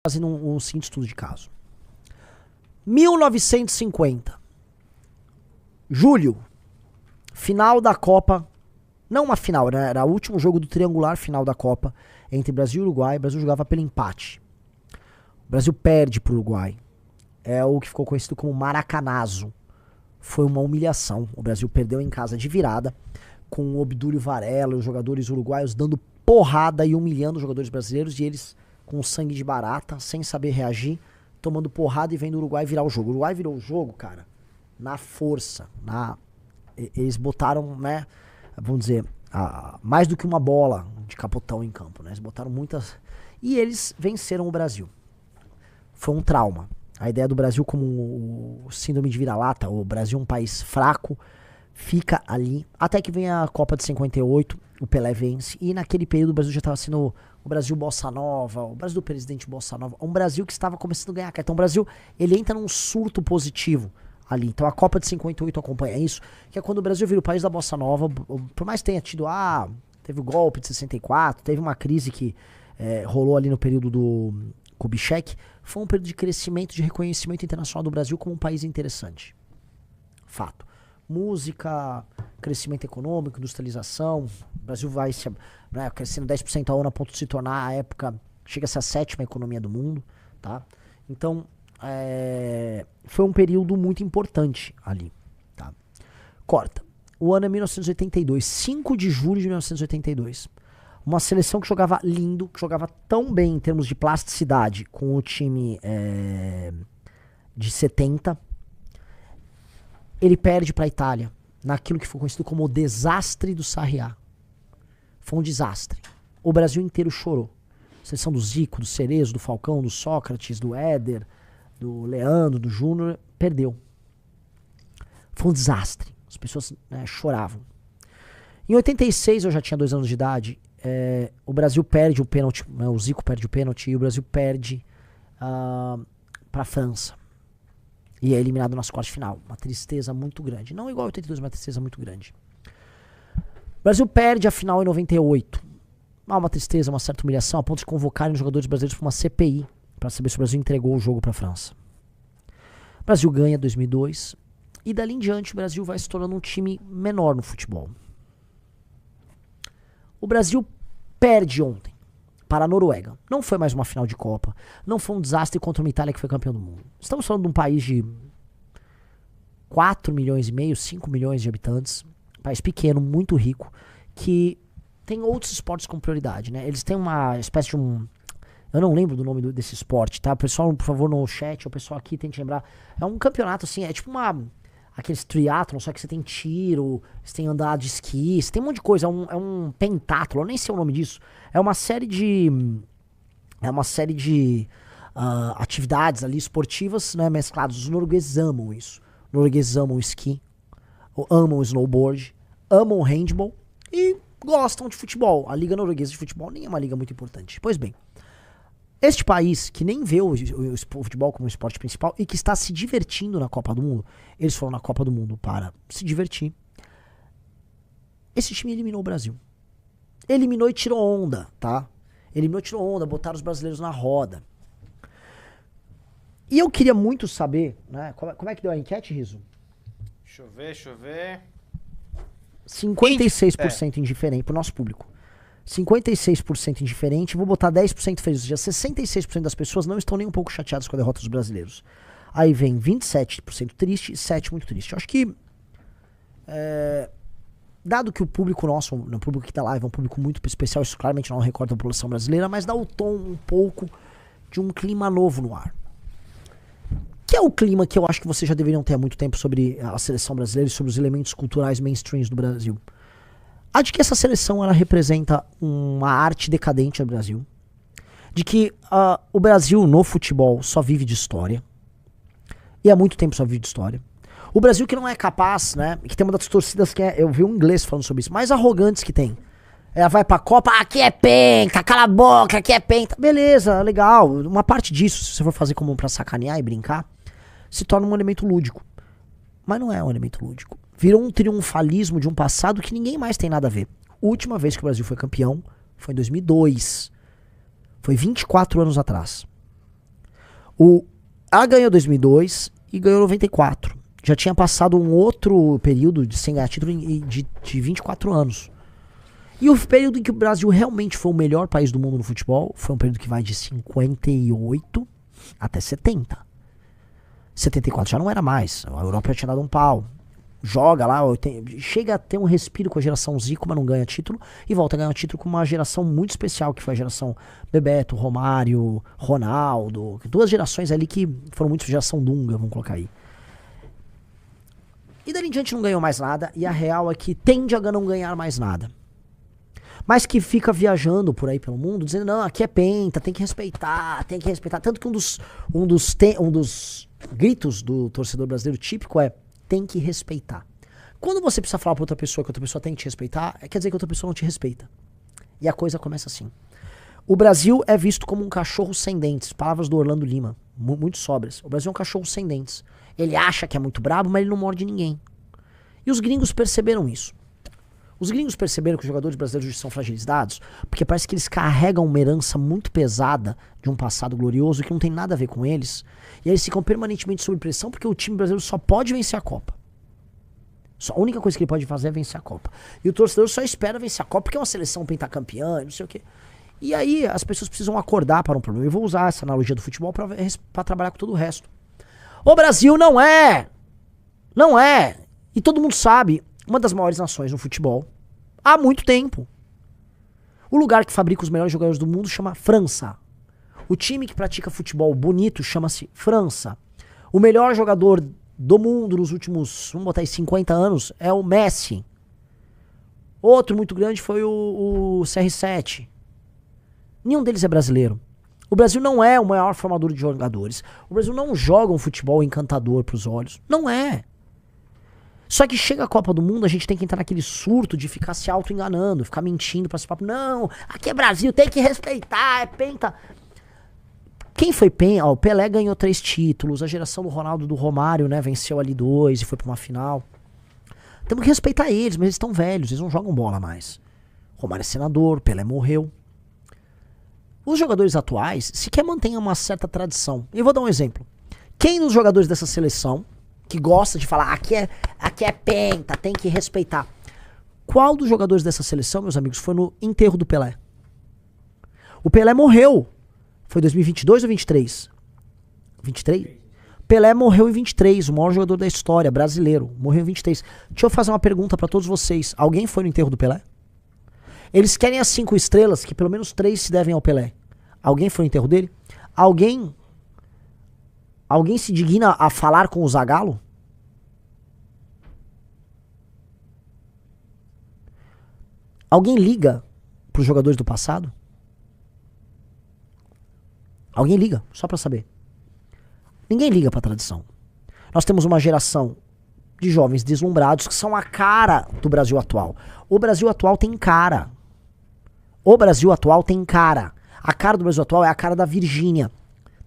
fazendo um seguinte estudo de caso. 1950. Julho. Final da Copa. Não uma final, né? Era o último jogo do triangular final da Copa entre Brasil e Uruguai. O Brasil jogava pelo empate. O Brasil perde pro Uruguai. É o que ficou conhecido como Maracanazo. Foi uma humilhação. O Brasil perdeu em casa de virada, com o Obdúlio Varela, os jogadores uruguaios dando porrada e humilhando os jogadores brasileiros, e eles com sangue de barata, sem saber reagir, tomando porrada e vendo o Uruguai virar o jogo. O Uruguai virou o jogo, cara, na força. Eles botaram, né, vamos dizer, mais do que uma bola de capotão em campo, né? Eles botaram muitas... E eles venceram o Brasil. Foi um trauma. A ideia do Brasil como o síndrome de vira-lata, o Brasil um país fraco, fica ali, até que vem a Copa de 58, o Pelé vence, e naquele período o Brasil já estava sendo o Brasil Bossa Nova, o Brasil do presidente Bossa Nova, um Brasil que estava começando a ganhar. Então o Brasil, ele entra num surto positivo ali. Então a Copa de 58 acompanha isso, que é quando o Brasil vira o país da Bossa Nova, por mais que tenha tido, teve o golpe de 64, teve uma crise que rolou ali no período do Kubitschek, foi um período de crescimento, de reconhecimento internacional do Brasil como um país interessante. Fato. Música, crescimento econômico, industrialização, o Brasil vai crescendo 10% ao ano a ponto de se tornar, à época, chega a ser a 7ª economia do mundo, tá? Então, foi um período muito importante ali, tá? Corta. O ano é 1982, 5 de julho de 1982. Uma seleção que jogava lindo, que jogava tão bem em termos de plasticidade com o time de 70. Ele perde para a Itália, naquilo que foi conhecido como o desastre do Sarriá. Foi um desastre. O Brasil inteiro chorou. A seleção do Zico, do Cerezo, do Falcão, do Sócrates, do Éder, do Leandro, do Júnior, perdeu. Foi um desastre. As pessoas choravam. Em 86, eu já tinha 2 anos de idade, o Brasil perde o pênalti, o Zico perde o pênalti e o Brasil perde para a França. E é eliminado nas quartas de final. Uma tristeza muito grande. Não igual a 82, mas uma tristeza muito grande. O Brasil perde a final em 98. Uma tristeza, uma certa humilhação, a ponto de convocarem os jogadores brasileiros para uma CPI, para saber se o Brasil entregou o jogo para a França. O Brasil ganha 2002. E dali em diante o Brasil vai se tornando um time menor no futebol. O Brasil perde ontem para a Noruega. Não foi mais uma final de Copa. Não foi um desastre contra uma Itália que foi campeão do mundo. Estamos falando de um país de 4 milhões e meio, 5 milhões de habitantes. Um país pequeno, muito rico, que tem outros esportes com prioridade, né? Eles têm uma espécie de eu não lembro do nome desse esporte, tá? O pessoal, por favor, no chat, o pessoal aqui tente lembrar. É um campeonato, assim, é tipo aqueles triatlon, só que você tem tiro, você tem andar de esqui, você tem um monte de coisa, é um pentatlo, eu nem sei o nome disso. É uma série de atividades ali esportivas, né, mescladas. Os noruegueses amam isso. Os noruegueses amam o esqui, amam o snowboard, amam o handball e gostam de futebol. A Liga Norueguesa de Futebol nem é uma liga muito importante. Pois bem, este país, que nem vê o futebol como esporte principal e que está se divertindo na Copa do Mundo, eles foram na Copa do Mundo para se divertir. Esse time eliminou o Brasil. Eliminou e tirou onda, tá? Eliminou e tirou onda, botaram os brasileiros na roda. E eu queria muito saber, né? Como é que deu a enquete, Riso? Deixa eu ver. 56% indiferente pro nosso público. 56% indiferente, vou botar 10% feliz. Ou seja, 66% das pessoas não estão nem um pouco chateadas com a derrota dos brasileiros. Aí vem 27% triste e 7% muito triste. Eu acho que, dado que o público nosso, o público que tá live é um público muito especial, isso claramente não recorda a população brasileira, mas dá o tom um pouco de um clima novo no ar. Que é o clima que eu acho que vocês já deveriam ter há muito tempo sobre a seleção brasileira e sobre os elementos culturais mainstreams do Brasil. A de que essa seleção ela representa uma arte decadente no Brasil. De que o Brasil no futebol só vive de história. E há muito tempo só vive de história. O Brasil que não é capaz, né? Que tem uma das torcidas que eu vi um inglês falando sobre isso, mais arrogantes que tem. Ela vai pra Copa, aqui é penta, cala a boca, aqui é penta. Beleza, legal. Uma parte disso, se você for fazer como pra sacanear e brincar, se torna um elemento lúdico. Mas não é um elemento lúdico. Virou um triunfalismo de um passado que ninguém mais tem nada a ver. A última vez que o Brasil foi campeão foi em 2002. Foi 24 anos atrás. Ela ganhou 2002 e ganhou 94. Já tinha passado um outro período sem ganhar título de 24 anos. E o período em que o Brasil realmente foi o melhor país do mundo no futebol foi um período que vai de 58 até 70. 74 já não era mais. A Europa já tinha dado um pau. Joga lá, chega a ter um respiro com a geração Zico, mas não ganha título. E volta a ganhar título com uma geração muito especial, que foi a geração Bebeto, Romário, Ronaldo. Duas gerações ali que foram muito geração Dunga, vamos colocar aí. E dali em diante não ganhou mais nada. E a real é que tende a não ganhar mais nada. Mas que fica viajando por aí pelo mundo, dizendo, não, aqui é penta, tem que respeitar, tem que respeitar. Tanto que um dos gritos do torcedor brasileiro típico é, tem que respeitar. Quando você precisa falar pra outra pessoa que outra pessoa tem que te respeitar, quer dizer que outra pessoa não te respeita. E a coisa começa assim. O Brasil é visto como um cachorro sem dentes. Palavras do Orlando Lima, muito sóbrias. O Brasil é um cachorro sem dentes. Ele acha que é muito brabo, mas ele não morde ninguém. E os gringos perceberam isso. Os gringos perceberam que os jogadores brasileiros são fragilizados porque parece que eles carregam uma herança muito pesada de um passado glorioso que não tem nada a ver com eles. E eles ficam permanentemente sob pressão porque o time brasileiro só pode vencer a Copa. A única coisa que ele pode fazer é vencer a Copa. E o torcedor só espera vencer a Copa porque é uma seleção pentacampeã e não sei o quê. E aí as pessoas precisam acordar para um problema. Eu vou usar essa analogia do futebol para trabalhar com todo o resto. O Brasil não é! Não é! E todo mundo sabe, uma das maiores nações no futebol há muito tempo. O lugar que fabrica os melhores jogadores do mundo chama França. O time que pratica futebol bonito chama-se França. O melhor jogador do mundo nos últimos, vamos botar aí, 50 anos é o Messi. Outro muito grande foi o CR7. Nenhum deles é brasileiro. O Brasil não é o maior formador de jogadores. O Brasil não joga um futebol encantador para os olhos. Não é. Só que chega a Copa do Mundo, a gente tem que entrar naquele surto de ficar se auto-enganando, ficar mentindo pra esse papo. Não, aqui é Brasil, tem que respeitar, é penta. Quem foi penta? O Pelé ganhou 3 títulos, a geração do Ronaldo, do Romário, né, venceu ali 2 e foi pra uma final. Temos que respeitar eles, mas eles estão velhos, eles não jogam bola mais. Romário é senador, Pelé morreu. Os jogadores atuais sequer mantêm uma certa tradição. Eu vou dar um exemplo. Quem dos jogadores dessa seleção que gosta de falar, aqui é penta, tem que respeitar. Qual dos jogadores dessa seleção, meus amigos, foi no enterro do Pelé? O Pelé morreu. Foi 2022 ou 23? 23? Pelé morreu em 23, o maior jogador da história, brasileiro. Morreu em 23. Deixa eu fazer uma pergunta pra todos vocês. Alguém foi no enterro do Pelé? Eles querem as 5 estrelas, que pelo menos 3 se devem ao Pelé. Alguém foi no enterro dele? Alguém se digna a falar com o Zagallo? Alguém liga pros jogadores do passado? Alguém liga, só pra saber. Ninguém liga pra tradição. Nós temos uma geração de jovens deslumbrados que são a cara do Brasil atual. O Brasil atual tem cara. O Brasil atual tem cara. A cara do Brasil atual é a cara da Virgínia.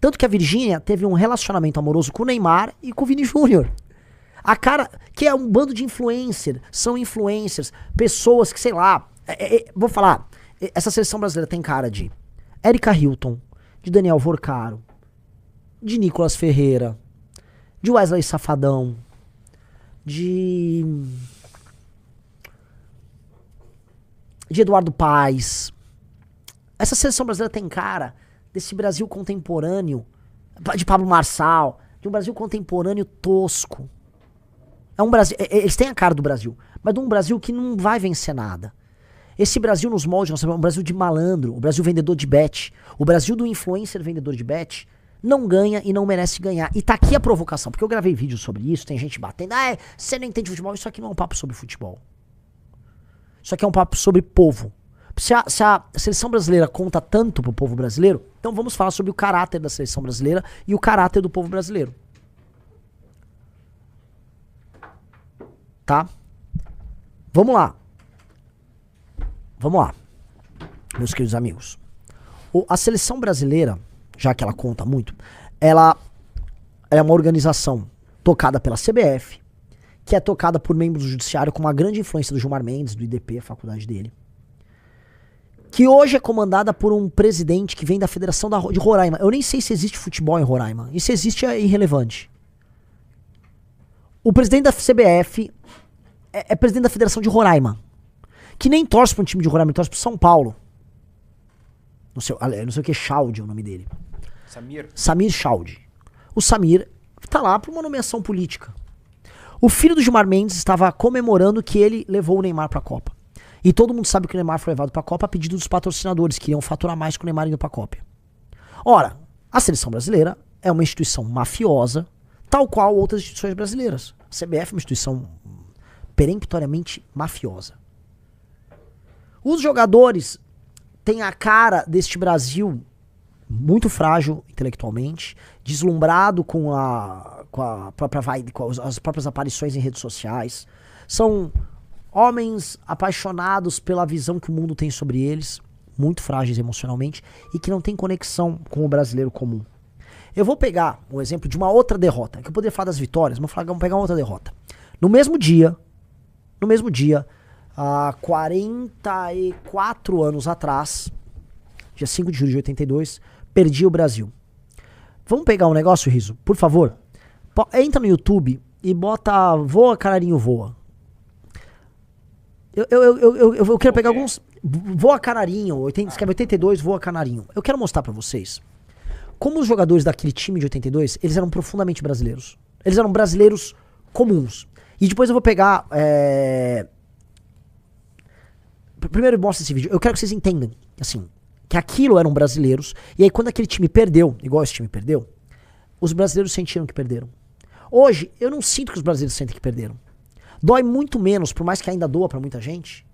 Tanto que a Virgínia teve um relacionamento amoroso com o Neymar e com o Vini Júnior. A cara, que é um bando de influencers, são influencers, pessoas que, sei lá, vou falar, essa seleção brasileira tem cara de Erika Hilton, de Daniel Vorcaro, de Nicolas Ferreira, de Wesley Safadão, de Eduardo Paes. Essa seleção brasileira tem cara desse Brasil contemporâneo, de Pablo Marçal, de um Brasil contemporâneo tosco. É um Brasil, eles têm a cara do Brasil, mas de um Brasil que não vai vencer nada. Esse Brasil nos moldes, nós sabemos, é um Brasil de malandro, o Brasil vendedor de bet, o Brasil do influencer vendedor de bet, não ganha e não merece ganhar. E tá aqui a provocação, porque eu gravei vídeo sobre isso, tem gente batendo, você não entende futebol, isso aqui não é um papo sobre futebol. Isso aqui é um papo sobre povo. Se a seleção brasileira conta tanto pro povo brasileiro, então vamos falar sobre o caráter da seleção brasileira e o caráter do povo brasileiro. Tá? Vamos lá. Vamos lá, meus queridos amigos. A seleção brasileira, já que ela conta muito, ela é uma organização tocada pela CBF, que é tocada por membros do judiciário com uma grande influência do Gilmar Mendes, do IDP, a faculdade dele, que hoje é comandada por um presidente que vem da Federação de Roraima. Eu nem sei se existe futebol em Roraima. E se existe é irrelevante. O presidente da CBF é presidente da Federação de Roraima. Que nem torce para um time de Roraima, ele torce para São Paulo. Não sei o que, Chaldi é o nome dele. Samir Chaldi. O Samir tá lá por uma nomeação política. O filho do Gilmar Mendes estava comemorando que ele levou o Neymar pra Copa. E todo mundo sabe que o Neymar foi levado pra Copa a pedido dos patrocinadores, que iriam faturar mais com o Neymar indo pra Copa. Ora, a seleção brasileira é uma instituição mafiosa, tal qual outras instituições brasileiras. A CBF é uma instituição peremptoriamente mafiosa. Os jogadores têm a cara deste Brasil muito frágil intelectualmente, deslumbrado com a própria vibe, com as próprias aparições em redes sociais. São homens apaixonados pela visão que o mundo tem sobre eles, muito frágeis emocionalmente, e que não tem conexão com o brasileiro comum. Eu vou pegar um exemplo de uma outra derrota, que eu poderia falar das vitórias, mas vamos pegar uma outra derrota. No mesmo dia, há 44 anos atrás, dia 5 de julho de 82, perdi o Brasil. Vamos pegar um negócio, Riso? Por favor. Entra no YouTube e bota Voa, Canarinho, Voa. Eu quero pegar alguns... Voa, Canarinho. Escreve 82, Voa, Canarinho. Eu quero mostrar pra vocês como os jogadores daquele time de 82, eles eram profundamente brasileiros. Eles eram brasileiros comuns. E depois eu vou pegar... Primeiro mostra esse vídeo. Eu quero que vocês entendam, assim, que aquilo eram brasileiros. E aí quando aquele time perdeu, igual esse time perdeu, os brasileiros sentiram que perderam. Hoje, eu não sinto que os brasileiros sentem que perderam. Dói muito menos, por mais que ainda doa pra muita gente.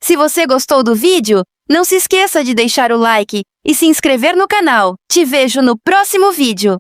Se você gostou do vídeo, não se esqueça de deixar o like e se inscrever no canal. Te vejo no próximo vídeo.